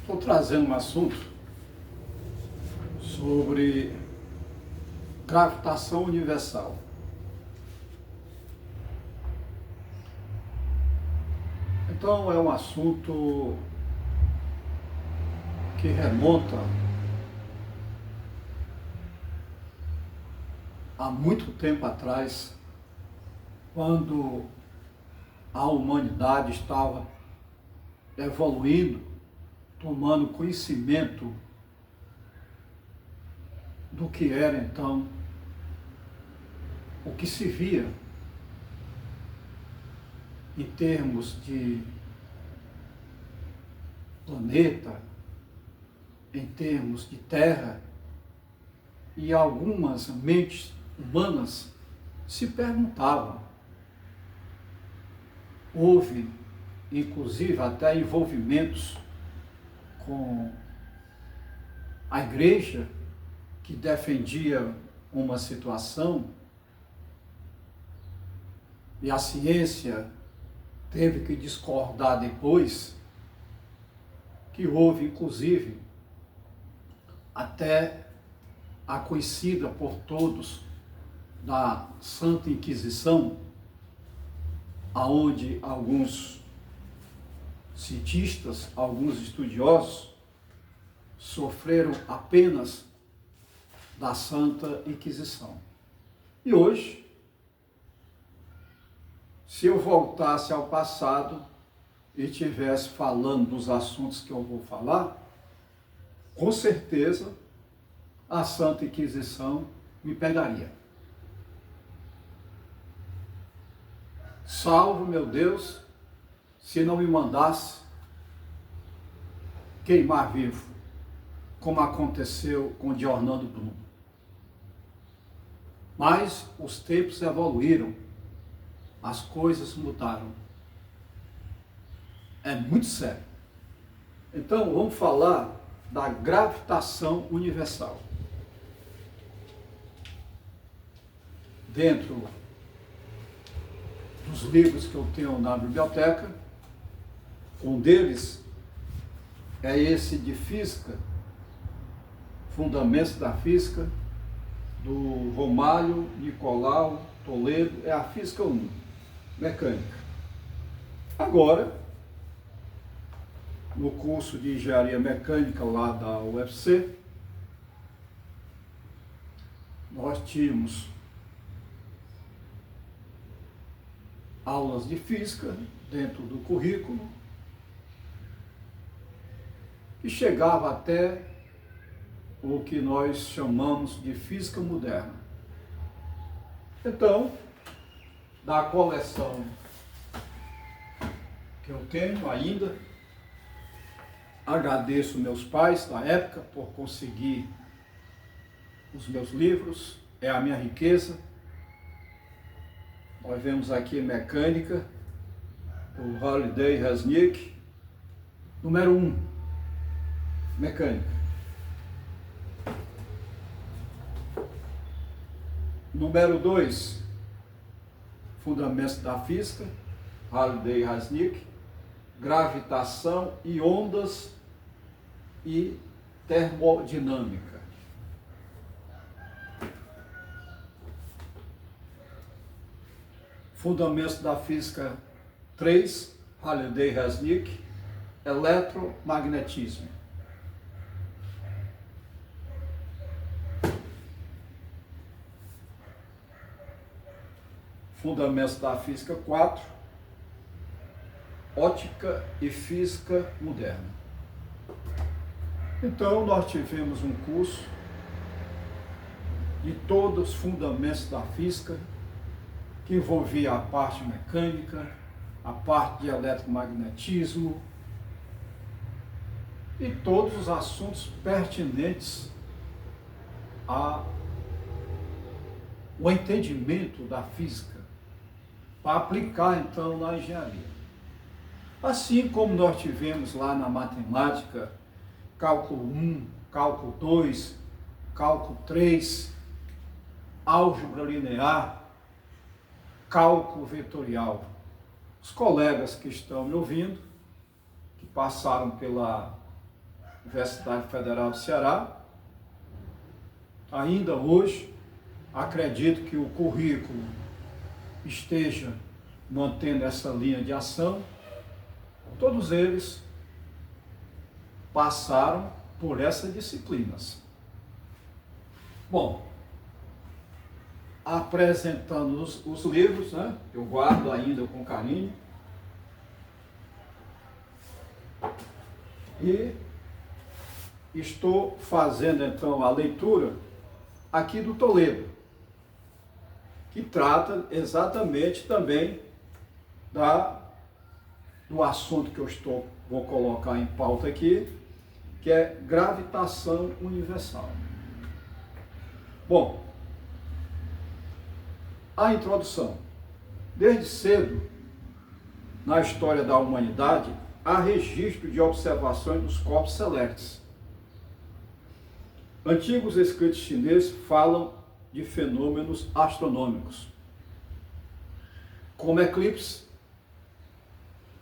Estou trazendo um assunto sobre gravitação universal. Então, é um assunto que remonta há muito tempo atrás, quando a humanidade estava evoluindo, tomando conhecimento do que era então o que se via em termos de planeta, em termos de terra, e algumas mentes humanas se perguntavam. Houve, inclusive, até envolvimentos com a igreja, que defendia uma situação, e a ciência teve que discordar depois, que houve, inclusive, até a conhecida por todos da Santa Inquisição, aonde alguns cientistas, alguns estudiosos, sofreram apenas da Santa Inquisição. E hoje, se eu voltasse ao passado e estivesse falando dos assuntos que eu vou falar, com certeza a Santa Inquisição me pegaria. Salvo, meu Deus, se não me mandasse queimar vivo, como aconteceu com Giordano Bruno. Mas os tempos evoluíram, as coisas mudaram. É muito sério. Então, vamos falar da gravitação universal. Dentro dos livros que eu tenho na biblioteca, um deles é esse de física, Fundamentos da Física, do Romário Nicolau Toledo, é a Física 1, Mecânica. Agora, no curso de Engenharia Mecânica lá da UFC, nós tínhamos aulas de física dentro do currículo, que chegava até o que nós chamamos de física moderna. Então, da coleção que eu tenho ainda, agradeço meus pais da época por conseguir os meus livros, é a minha riqueza. Nós vemos aqui Mecânica, do Halliday Resnick, número 1, Mecânica. Número 2, Fundamentos da Física, Halliday Resnick, Gravitação e Ondas e Termodinâmica. Fundamentos da Física 3, Halliday Resnick, Eletromagnetismo. Fundamentos da Física 4, Ótica e Física Moderna. Então, nós tivemos um curso de todos os fundamentos da física, que envolvia a parte mecânica, a parte de eletromagnetismo e todos os assuntos pertinentes ao entendimento da física, para aplicar então na engenharia. Assim como nós tivemos lá na matemática, cálculo 1, cálculo 2, cálculo 3, álgebra linear, cálculo vetorial. Os colegas que estão me ouvindo, que passaram pela Universidade Federal do Ceará. Ainda hoje, acredito que o currículo esteja mantendo essa linha de ação. Todos eles passaram por essas disciplinas. Bom, apresentando os livros, né? Eu guardo ainda com carinho. E estou fazendo então a leitura aqui do Toledo, que trata exatamente também do assunto que vou colocar em pauta aqui, que é gravitação universal. Bom, a introdução. Desde cedo, na história da humanidade, há registro de observações dos corpos celestes. Antigos escritos chineses falam de fenômenos astronômicos, como eclipse,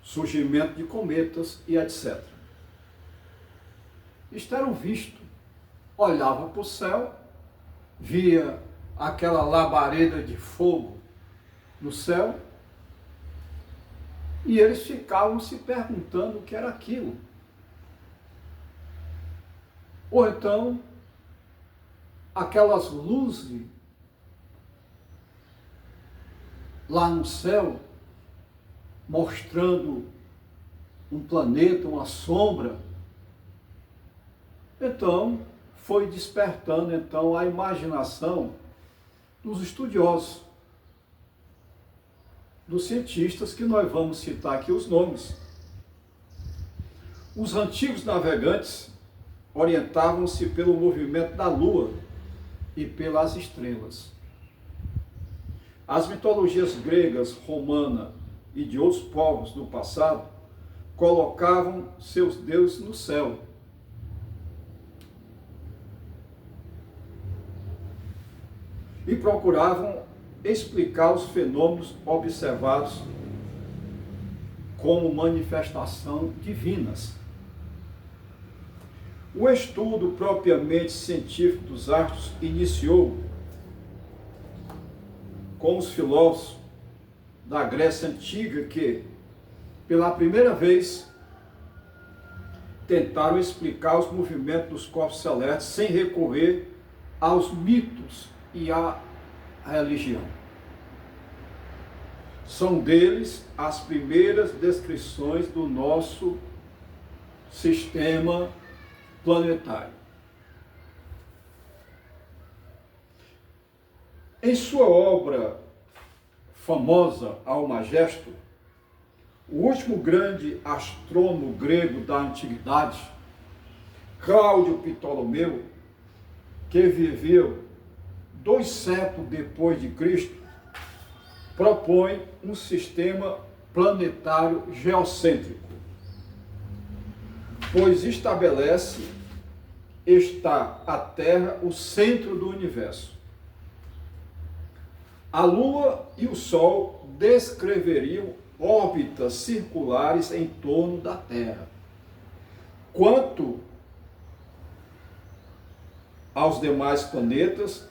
surgimento de cometas e etc. Isto era visto, olhava para o céu, via aquela labareda de fogo no céu, e eles ficavam se perguntando o que era aquilo. Ou então, aquelas luzes lá no céu, mostrando um planeta, uma sombra. Então, foi despertando então a imaginação dos estudiosos, dos cientistas, que nós vamos citar aqui os nomes. Os antigos navegantes orientavam-se pelo movimento da Lua e pelas estrelas. As mitologias gregas, romana e de outros povos do passado colocavam seus deuses no céu. E procuravam explicar os fenômenos observados como manifestação divinas. O estudo propriamente científico dos astros iniciou com os filósofos da Grécia Antiga que, pela primeira vez, tentaram explicar os movimentos dos corpos celestes sem recorrer aos mitos e à religião. São deles as primeiras descrições do nosso sistema planetário. Em sua obra famosa, Almagesto, o último grande astrônomo grego da antiguidade, Cláudio Ptolomeu, que viveu 2 séculos depois de Cristo, propõe um sistema planetário geocêntrico, pois estabelece estar a Terra o centro do universo. A Lua e o Sol descreveriam órbitas circulares em torno da Terra. Quanto aos demais planetas,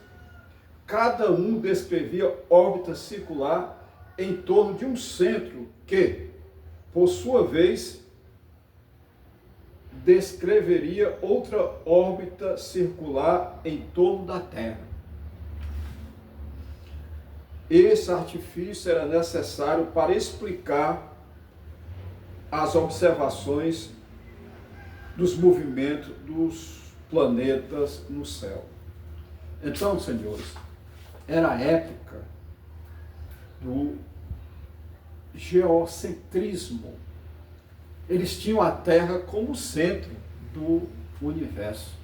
cada um descrevia órbita circular em torno de um centro que, por sua vez, descreveria outra órbita circular em torno da Terra. Esse artifício era necessário para explicar as observações dos movimentos dos planetas no céu. Então, senhores, era a época do geocentrismo. Eles tinham a Terra como centro do universo.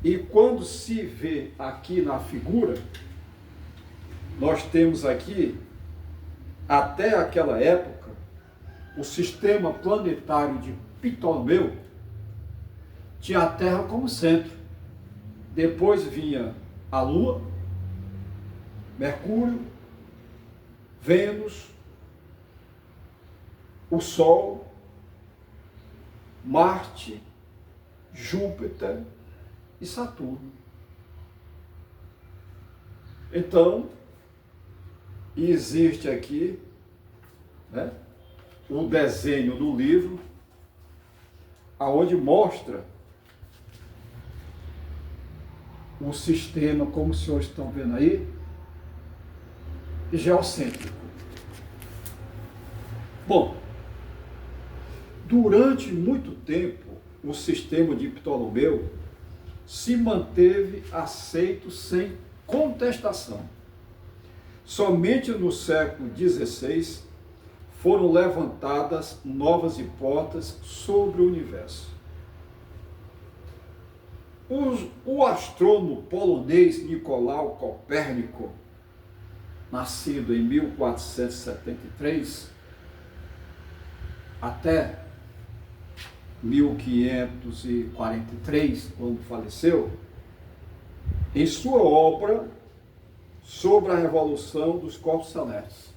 E quando se vê aqui na figura, nós temos aqui, até aquela época, o sistema planetário de Ptolomeu tinha a Terra como centro. Depois vinha a Lua, Mercúrio, Vênus, o Sol, Marte Júpiter e Saturno. Então, existe aqui, né, um desenho no livro, aonde mostra o sistema, como os senhores estão vendo aí, geocêntrico. Bom, durante muito tempo, o sistema de Ptolomeu se manteve aceito sem contestação. Somente no século XVI foram levantadas novas hipóteses sobre o universo. O astrônomo polonês Nicolau Copérnico, nascido em 1473 até 1543, quando faleceu, em sua obra sobre a revolução dos corpos celestes,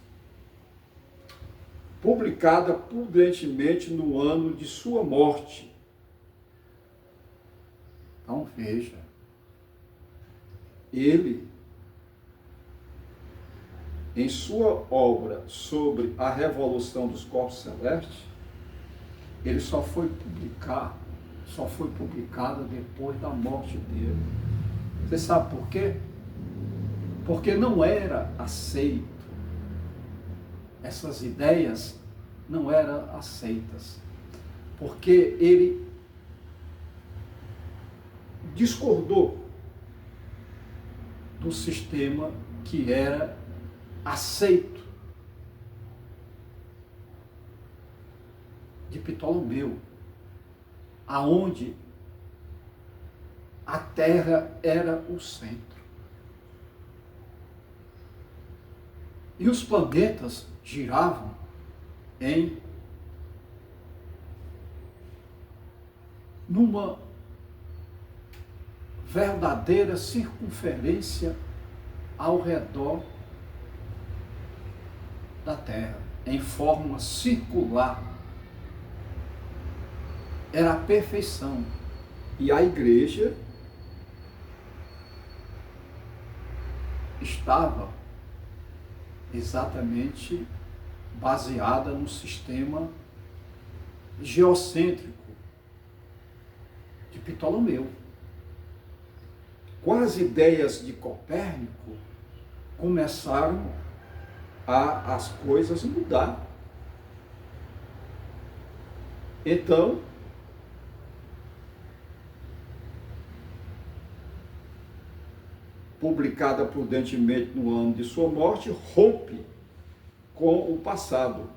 publicada prudentemente no ano de sua morte. Então veja, ele, em sua obra sobre a revolução dos corpos celestes, ele só foi publicada depois da morte dele. Você sabe por quê? Porque não era aceito. Essas ideias não eram aceitas. Porque ele discordou do sistema que era aceito de Ptolomeu, aonde a Terra era o centro. E os planetas giravam numa verdadeira circunferência ao redor da Terra, em forma circular. Era a perfeição. E a igreja estava exatamente baseada no sistema geocêntrico de Ptolomeu. Com as ideias de Copérnico, começaram as coisas mudar. Então, publicada prudentemente no ano de sua morte, rompe com o passado,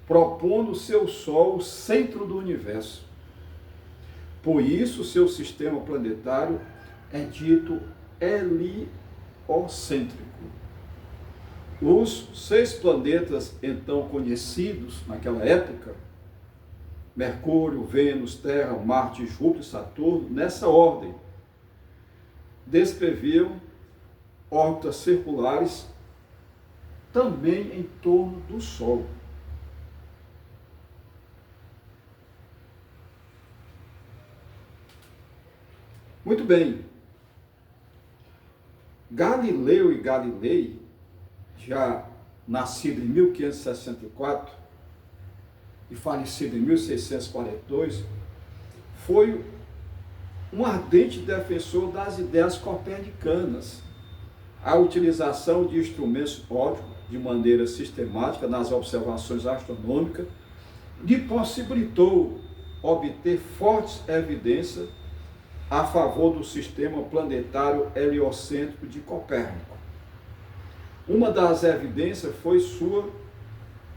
propondo seu Sol o centro do universo. Por isso, seu sistema planetário é dito heliocêntrico. Os 6 planetas então conhecidos naquela época, Mercúrio, Vênus, Terra, Marte, Júpiter e Saturno, nessa ordem, descreviam órbitas circulares também em torno do Sol. Muito bem. Galileu e Galilei, já nascido em 1564 e falecido em 1642, foi um ardente defensor das ideias copernicanas. A utilização de instrumentos ópticos de maneira sistemática nas observações astronômicas lhe possibilitou obter fortes evidências a favor do sistema planetário heliocêntrico de Copérnico. Uma das evidências foi sua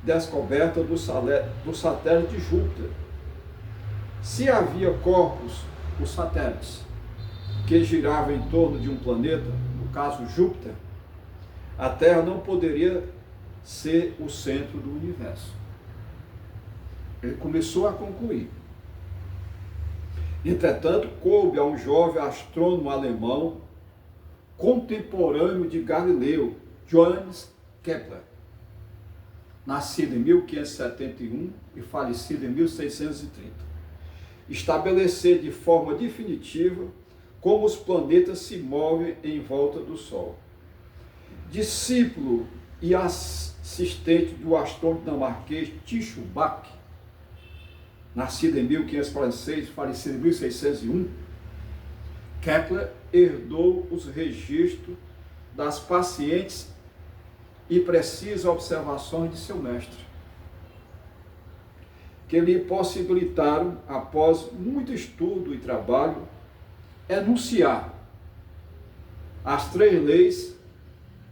descoberta do satélite de Júpiter. Se havia corpos, os satélites, que giravam em torno de um planeta, no caso Júpiter, a Terra não poderia ser o centro do universo. Ele começou a concluir. Entretanto, coube a um jovem astrônomo alemão, contemporâneo de Galileu, Johannes Kepler, nascido em 1571 e falecido em 1630, estabelecer de forma definitiva como os planetas se movem em volta do Sol. Discípulo e assistente do astrônomo dinamarquês Tycho Brahe, nascido em 1546, falecido em 1601, Kepler herdou os registros das pacientes e precisas observações de seu mestre, que lhe possibilitaram, após muito estudo e trabalho, enunciar as 3 leis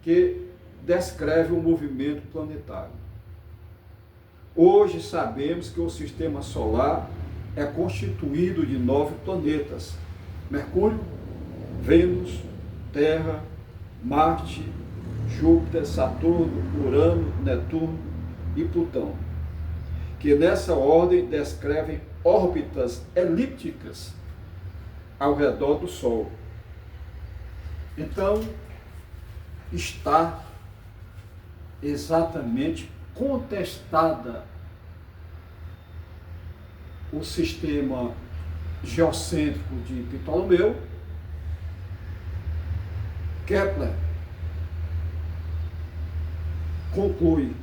que descrevem o movimento planetário. Hoje sabemos que o sistema solar é constituído de 9 planetas: Mercúrio, Vênus, Terra, Marte, Júpiter, Saturno, Urano, Netuno e Plutão, que nessa ordem descrevem órbitas elípticas ao redor do Sol. Então, está exatamente contestada o sistema geocêntrico de Ptolomeu. Kepler conclui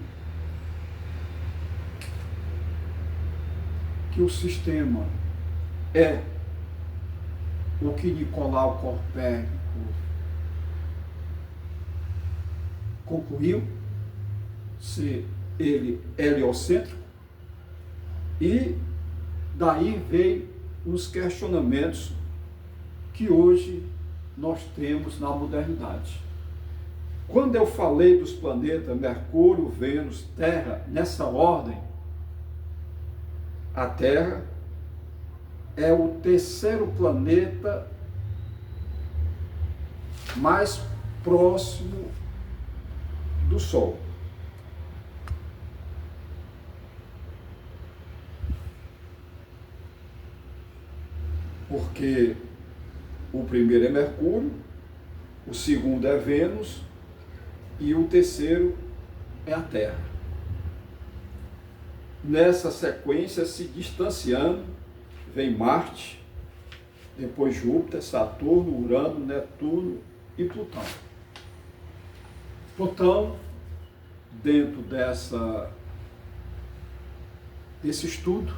que o sistema é o que Nicolau Copérnico concluiu ser ele heliocêntrico, e daí veio os questionamentos que hoje nós temos na modernidade. Quando eu falei dos planetas Mercúrio, Vênus, Terra, nessa ordem, a Terra é o 3º planeta mais próximo do Sol. Porque o primeiro é Mercúrio, o segundo é Vênus e o 3º é a Terra. Nessa sequência, se distanciando, vem Marte, depois Júpiter, Saturno, Urano, Netuno e Plutão. Plutão, dentro desse estudo,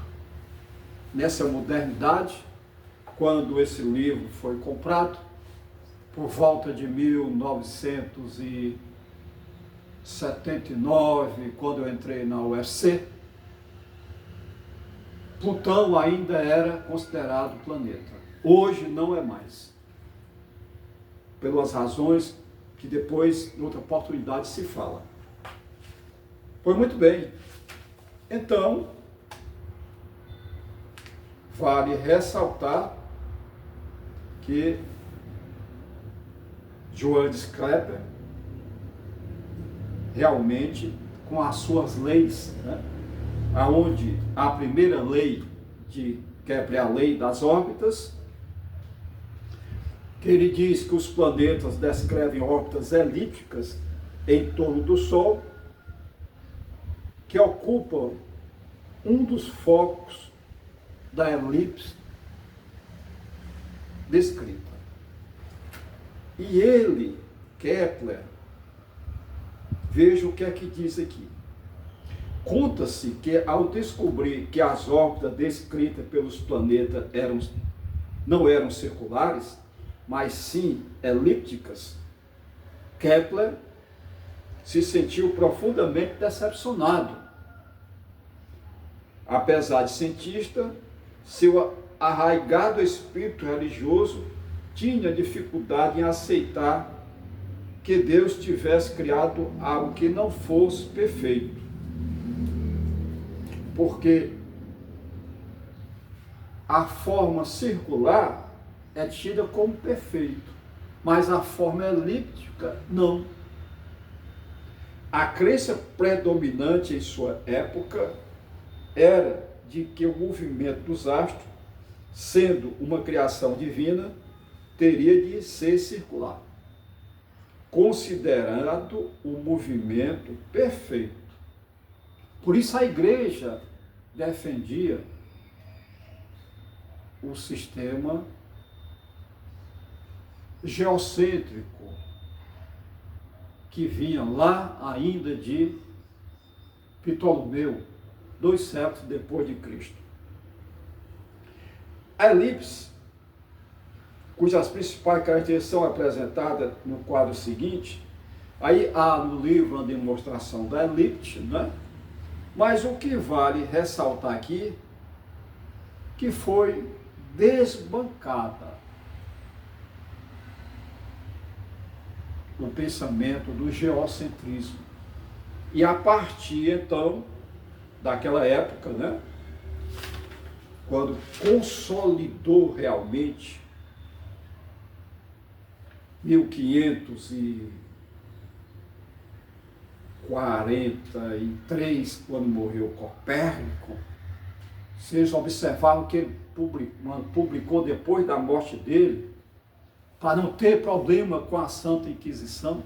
nessa modernidade, quando esse livro foi comprado, por volta de 1979, quando eu entrei na UFC, Plutão ainda era considerado planeta. Hoje não é mais. Pelas razões que depois, em outra oportunidade, se fala. Pois muito bem. Então, vale ressaltar que Johannes Kepler, realmente, com as suas leis, aonde a primeira lei de Kepler é a lei das órbitas, que ele diz que os planetas descrevem órbitas elípticas em torno do Sol, que ocupam um dos focos da elipse descrita. E ele, Kepler, veja o que é que diz aqui. Conta-se que ao descobrir que as órbitas descritas pelos planetas não eram circulares, mas sim elípticas, Kepler se sentiu profundamente decepcionado. Apesar de cientista, seu arraigado espírito religioso tinha dificuldade em aceitar que Deus tivesse criado algo que não fosse perfeito. Porque a forma circular é tida como perfeito, mas a forma elíptica não. A crença predominante em sua época era de que o movimento dos astros, sendo uma criação divina, teria de ser circular, considerando o movimento perfeito. Por isso a igreja defendia o sistema geocêntrico, que vinha lá ainda de Ptolomeu, 2 séculos depois de Cristo. A elipse, cujas principais características são apresentadas no quadro seguinte, aí há no livro uma demonstração da elipse, né? Mas o que vale ressaltar aqui, que foi desbancada o pensamento do geocentrismo. E a partir, então, daquela época, né, quando consolidou realmente 1543, quando morreu Copérnico, vocês observaram que ele publicou depois da morte dele, para não ter problema com a Santa Inquisição.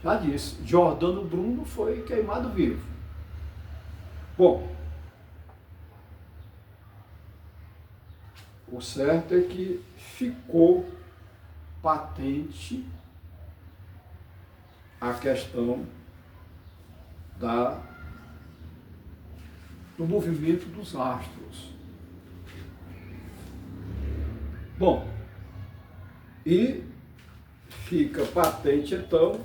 Já disse, Giordano Bruno foi queimado vivo. Bom, o certo é que ficou patente a questão do movimento dos astros. Bom, e fica patente então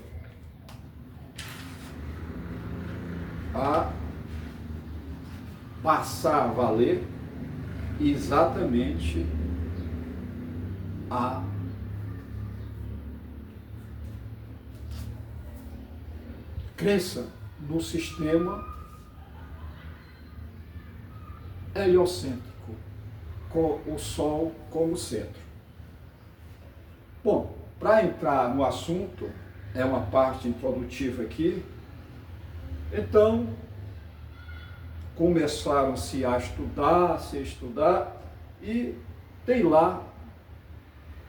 a passar a valer exatamente a crença no sistema heliocêntrico, com o Sol como centro. Bom, para entrar no assunto, é uma parte introdutiva aqui, então começaram-se a estudar, e tem lá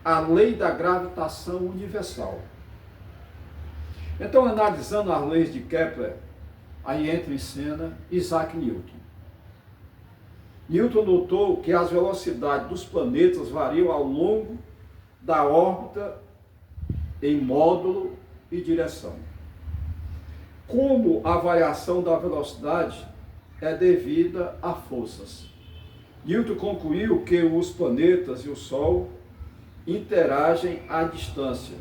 a lei da gravitação universal. Então, analisando as leis de Kepler, aí entra em cena Isaac Newton. Newton notou que as velocidades dos planetas variam ao longo da órbita em módulo e direção. Como a variação da velocidade é devida a forças, Newton concluiu que os planetas e o Sol interagem à distância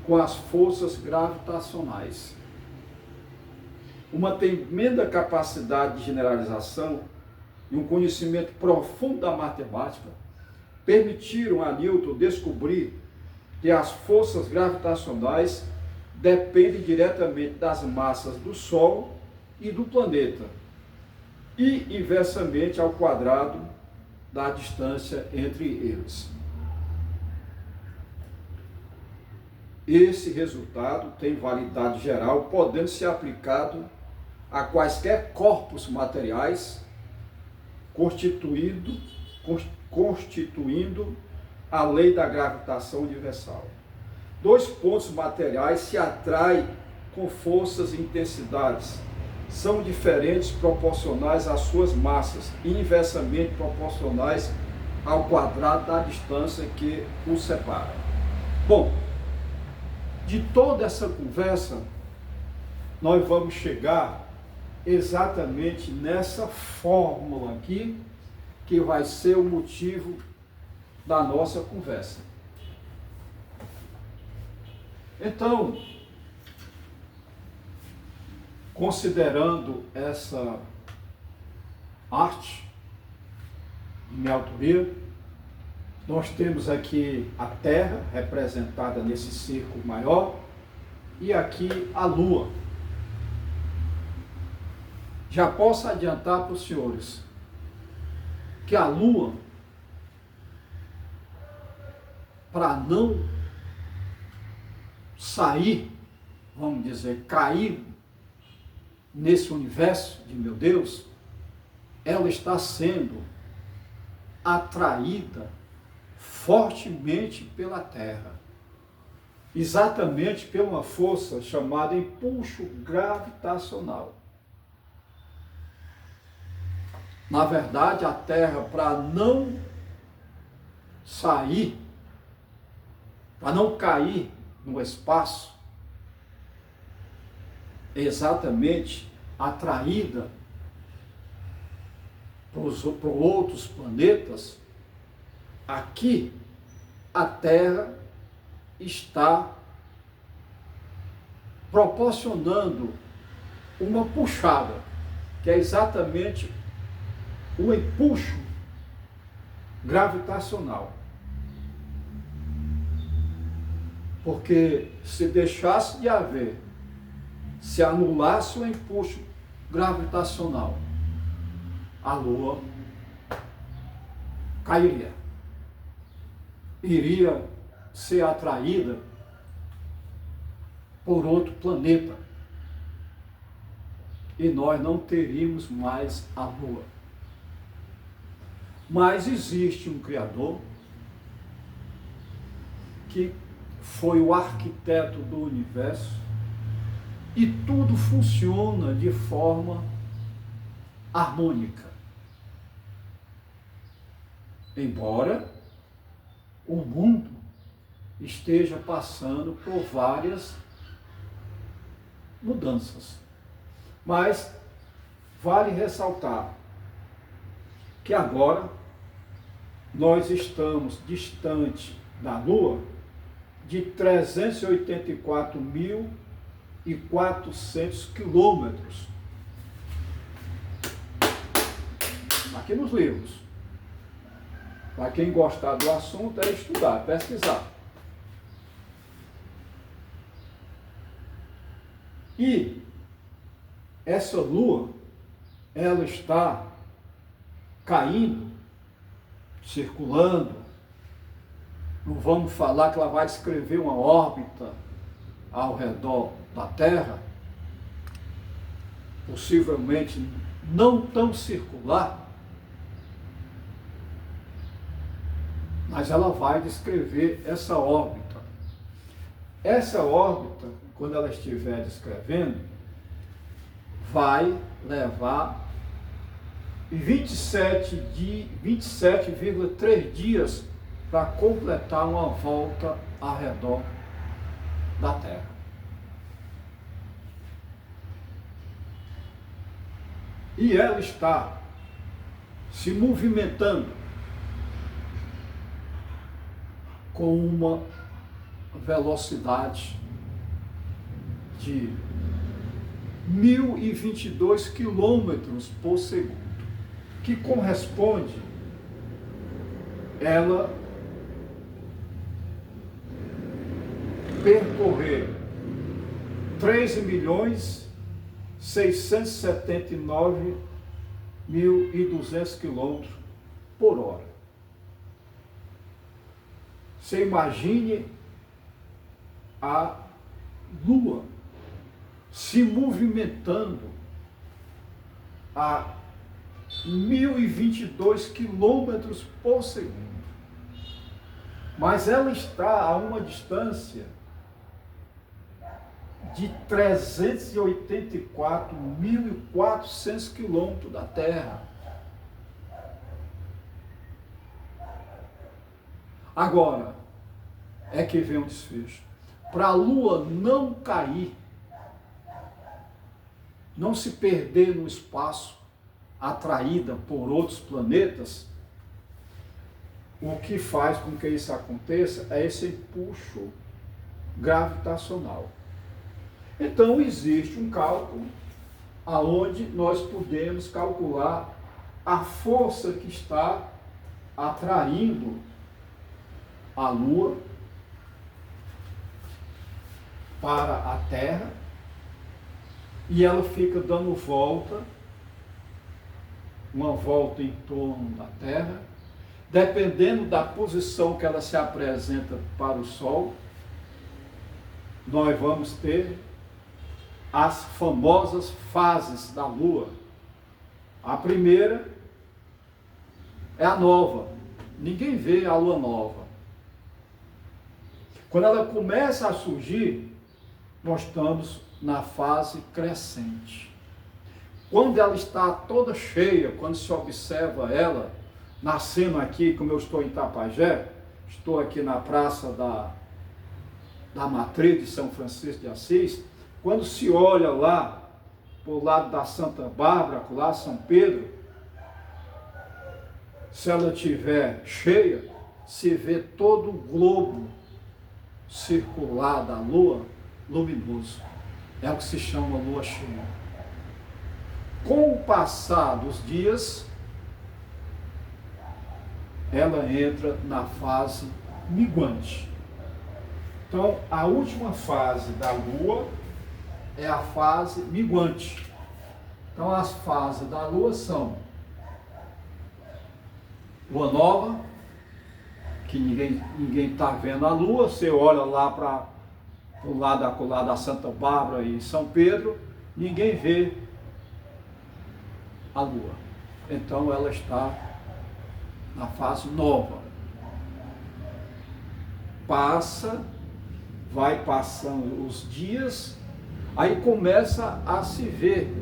com as forças gravitacionais. Uma tremenda capacidade de generalização e um conhecimento profundo da matemática permitiram a Newton descobrir que as forças gravitacionais dependem diretamente das massas do Sol e do planeta, e inversamente ao quadrado da distância entre eles. Esse resultado tem validade geral, podendo ser aplicado a quaisquer corpos materiais, constituindo a lei da gravitação universal. 2 pontos materiais se atraem com forças e intensidades, são diferentes proporcionais às suas massas e inversamente proporcionais ao quadrado da distância que os separa. Bom, de toda essa conversa, nós vamos chegar exatamente nessa fórmula aqui, que vai ser o motivo da nossa conversa. Então, considerando essa arte de minha autoria, nós temos aqui a Terra, representada nesse círculo maior, e aqui a Lua. Já posso adiantar para os senhores que a Lua, para não sair, vamos dizer, cair nesse universo de meu Deus, ela está sendo atraída fortemente pela Terra, exatamente por uma força chamada impulso gravitacional. Na verdade, a Terra, para não sair, para não cair no espaço, exatamente atraída para outros planetas, aqui a Terra está proporcionando uma puxada, que é exatamente o empuxo gravitacional. Porque se deixasse de haver, se anulasse o empuxo gravitacional, a Lua cairia. Iria ser atraída por outro planeta. E nós não teríamos mais a Lua. Mas existe um Criador que foi o arquiteto do universo e tudo funciona de forma harmônica. Embora o mundo esteja passando por várias mudanças. Mas vale ressaltar que agora nós estamos distante da Lua de 384.400 quilômetros. Aqui nos livros. Para quem gostar do assunto, é estudar, pesquisar. E essa Lua, ela está caindo, circulando. Não vamos falar que ela vai descrever uma órbita ao redor da Terra, possivelmente não tão circular, mas ela vai descrever essa órbita. Essa órbita, quando ela estiver descrevendo, vai levar 27,3 dias para completar uma volta ao redor da Terra. E ela está se movimentando com uma velocidade de 1.022 quilômetros por segundo, que corresponde ela percorrer 13.679.200 quilômetros por hora. Você imagine a Lua se movimentando a 1.022 quilômetros por segundo. Mas ela está a uma distância de 384.400 quilômetros da Terra. Agora, é que vem um desfecho. Para a Lua não cair, não se perder no espaço, atraída por outros planetas, o que faz com que isso aconteça é esse empuxo gravitacional. Então existe um cálculo aonde nós podemos calcular a força que está atraindo a Lua para a Terra, e ela fica dando uma volta em torno da Terra, dependendo da posição que ela se apresenta para o Sol, nós vamos ter as famosas fases da Lua. A primeira é a nova. Ninguém vê a Lua nova. Quando ela começa a surgir, nós estamos na fase crescente. Quando ela está toda cheia, quando se observa ela, nascendo aqui, como eu estou em Tapajé, estou aqui na praça da Matriz de São Francisco de Assis, quando se olha lá, por lado da Santa Bárbara, lá São Pedro, se ela estiver cheia, se vê todo o globo circular da lua luminoso. É o que se chama lua cheia. Com o passar dos dias, ela entra na fase minguante. Então, a última fase da lua é a fase minguante. Então, as fases da lua são lua nova, que ninguém está vendo a lua, você olha lá para o lado da Santa Bárbara e São Pedro, ninguém vê a lua. Então, ela está na fase nova. Vai passando os dias, aí começa a se ver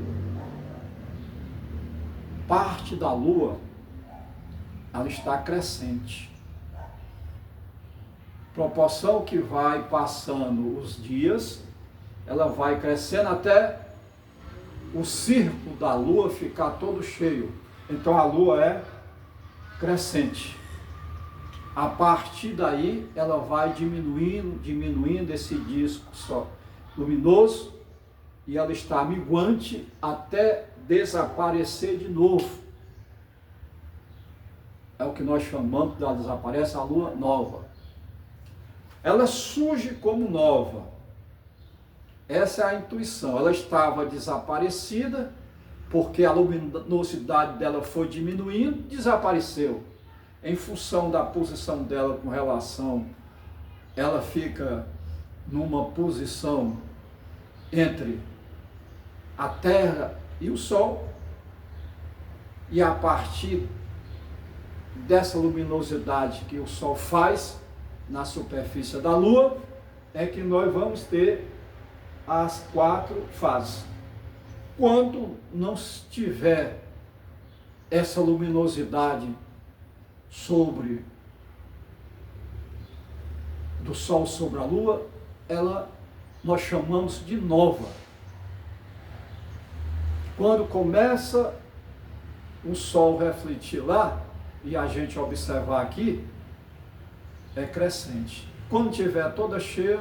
parte da lua, ela está crescente. Proporção que vai passando os dias, ela vai crescendo até o círculo da lua ficar todo cheio. Então a lua é crescente. A partir daí, ela vai diminuindo esse disco só luminoso, e ela está minguante até desaparecer de novo. É o que nós chamamos de desaparece a lua nova. Ela surge como nova. Essa é a intuição. Ela estava desaparecida, porque a luminosidade dela foi diminuindo, desapareceu. Em função da posição dela com relação, ela fica numa posição entre a Terra e o Sol, e a partir dessa luminosidade que o Sol faz na superfície da Lua, é que nós vamos ter as 4 fases. Quando não tiver essa luminosidade do Sol sobre a Lua, nós chamamos de nova. Quando começa o Sol refletir lá, e a gente observar aqui, é crescente. Quando tiver toda cheia,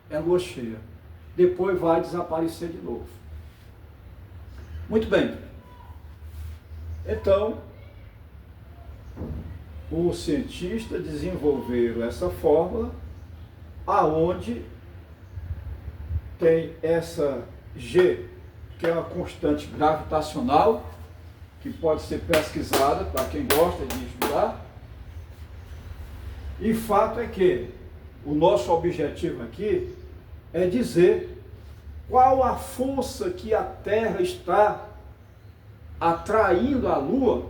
é lua cheia. Depois vai desaparecer de novo. Muito bem. Então, os cientistas desenvolveram essa fórmula, aonde tem essa G, que é uma constante gravitacional, que pode ser pesquisada para quem gosta de estudar. E fato é que o nosso objetivo aqui é dizer qual a força que a Terra está atraindo a Lua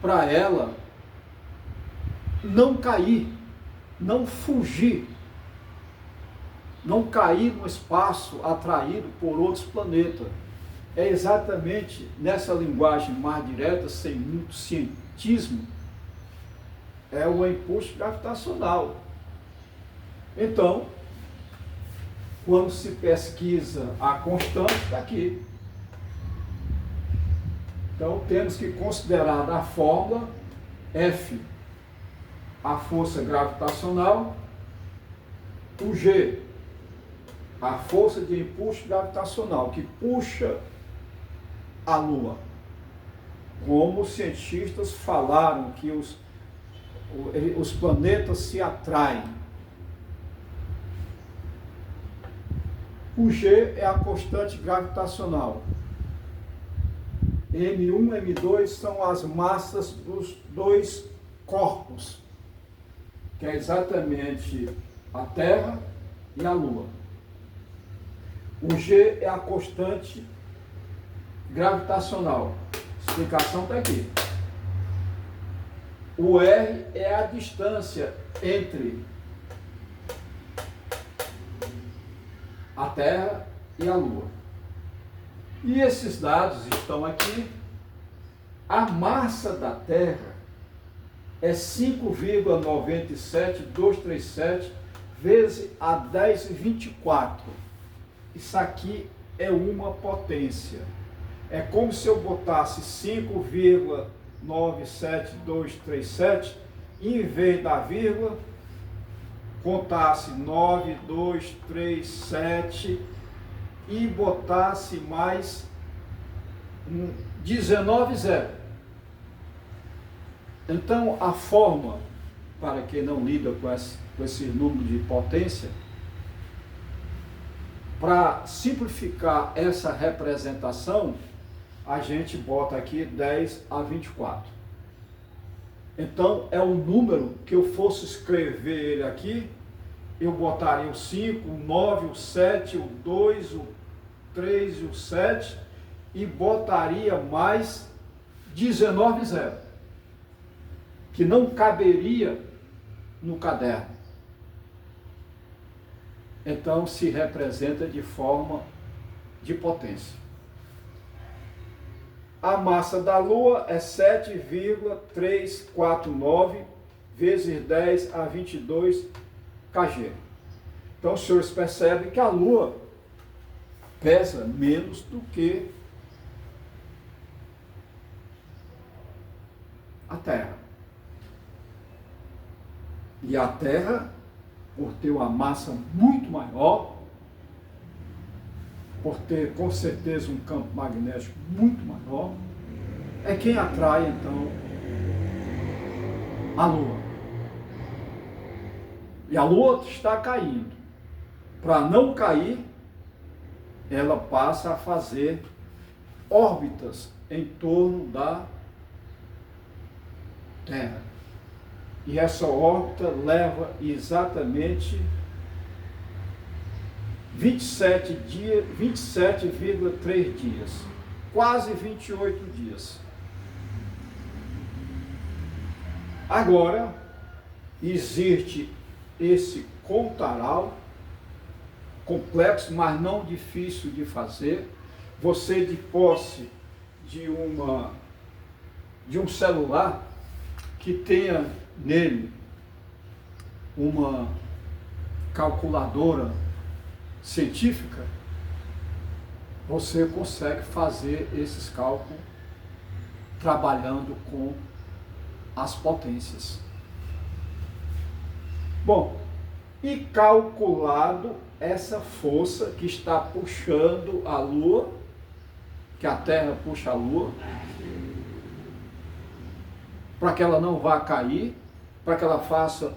para ela não cair, não fugir, não cair no espaço atraído por outros planetas. É exatamente nessa linguagem mais direta, sem muito cientismo, é o impulso gravitacional. Então, quando se pesquisa a constante, está aqui. Então, temos que considerar da fórmula F, a força gravitacional, o G, a força de impulso gravitacional, que puxa a Lua. Como os cientistas falaram que os planetas se atraem. O G é a constante gravitacional. M1 e M2 são as massas dos dois corpos, que é exatamente a Terra e a Lua. O G é a constante gravitacional. A explicação está aqui. O R é a distância entre a Terra e a Lua. E esses dados estão aqui. A massa da Terra é 5,97237 vezes a 1024. Isso aqui é uma potência. É como se eu botasse 5,97237 e em vez da vírgula contasse 9237 e botasse mais um 19 zero. Então a forma, para quem não lida com esse número de potência, para simplificar essa representação, a gente bota aqui 10 a 24. Então é um número que eu fosse escrever ele aqui, eu botaria o 5, o 9, o 7, o 2, o 3 e o 7 e botaria mais 19 zero, que não caberia no caderno. Então se representa de forma de potência. A massa da Lua é 7,349 vezes 10 a 22 kg. Então os senhores percebem que a Lua pesa menos do que a Terra. E a Terra, por ter uma massa muito maior, por ter com certeza um campo magnético muito maior, é quem atrai então a Lua. E a Lua está caindo. Para não cair, ela passa a fazer órbitas em torno da Terra. E essa órbita leva exatamente 27,3 dias, quase 28 dias. Agora, existe esse contaral complexo, mas não difícil de fazer. Você, de posse de um celular que tenha nele uma calculadora científica, você consegue fazer esses cálculos trabalhando com as potências. Bom, e calculado essa força que está puxando a Lua, que a Terra puxa a Lua, para que ela não vá cair, para que ela faça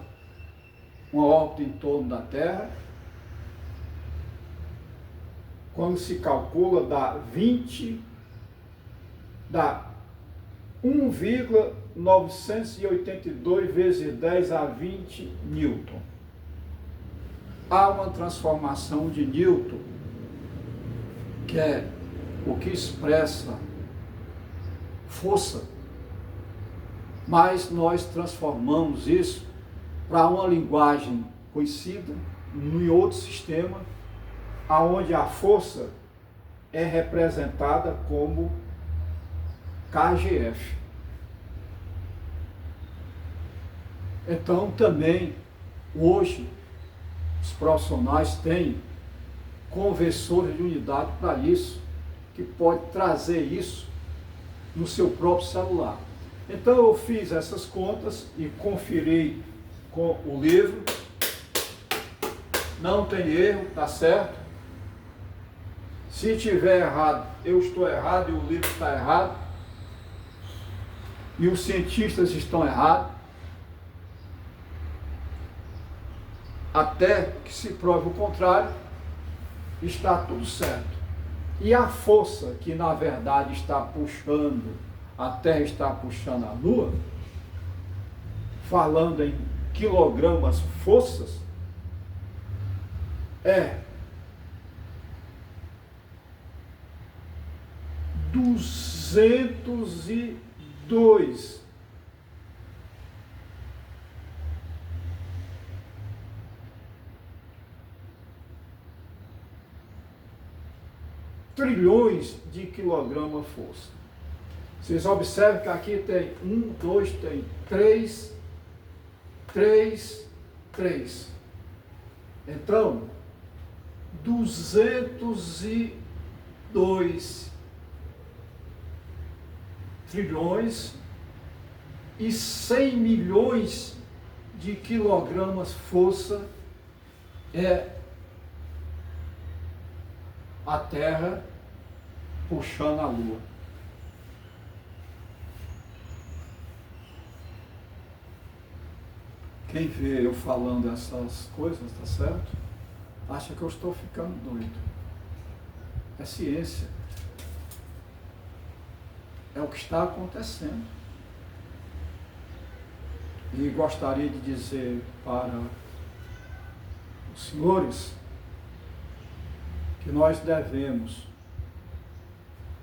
uma órbita em torno da Terra. Quando se calcula, dá 1,982 vezes 10 a 20 Newton. Há uma transformação de Newton, que é o que expressa força, mas nós transformamos isso para uma linguagem conhecida em outro sistema, aonde a força é representada como kgf. Então também hoje os profissionais têm conversores de unidade para isso, que pode trazer isso no seu próprio celular. Então eu fiz essas contas e conferi com o livro. Não tem erro, tá certo? Se tiver errado, eu estou errado e o livro está errado. E os cientistas estão errados. Até que se prove o contrário, está tudo certo. E a força que na verdade está puxando, a Terra está puxando a Lua, falando em quilogramas forças, é 202 202 trilhões de quilograma-força. Vocês observam que aqui tem 1, 2, tem 3, 3, 3. Então, 202 trilhões e 100 milhões de quilogramas força é a Terra puxando a Lua. Quem vê eu falando essas coisas, tá certo? Acha que eu estou ficando doido. É ciência. É o que está acontecendo. E gostaria de dizer para os senhores que nós devemos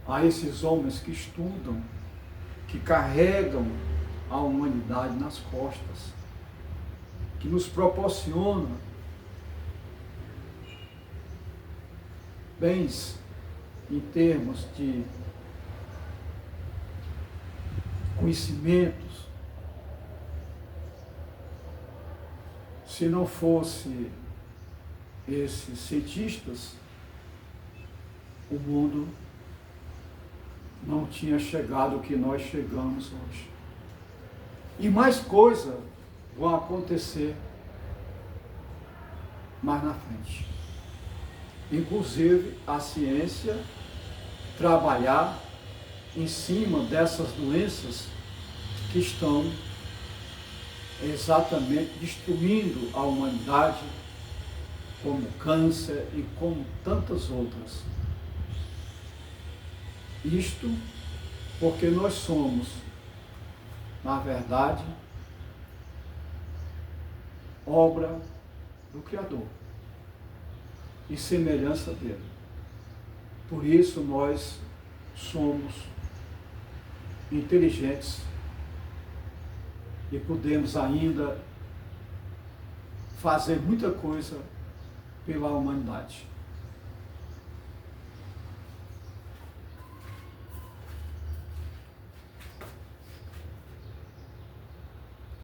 a esses homens que estudam, que carregam a humanidade nas costas, que nos proporcionam bens em termos de conhecimentos. Se não fosse esses cientistas, o mundo não tinha chegado ao que nós chegamos hoje. E mais coisas vão acontecer mais na frente. Inclusive a ciência trabalhar em cima dessas doenças que estão exatamente destruindo a humanidade, como câncer e como tantas outras. Isto porque nós somos, na verdade, obra do Criador e semelhança dele. Por isso nós somos inteligentes e podemos ainda fazer muita coisa pela humanidade.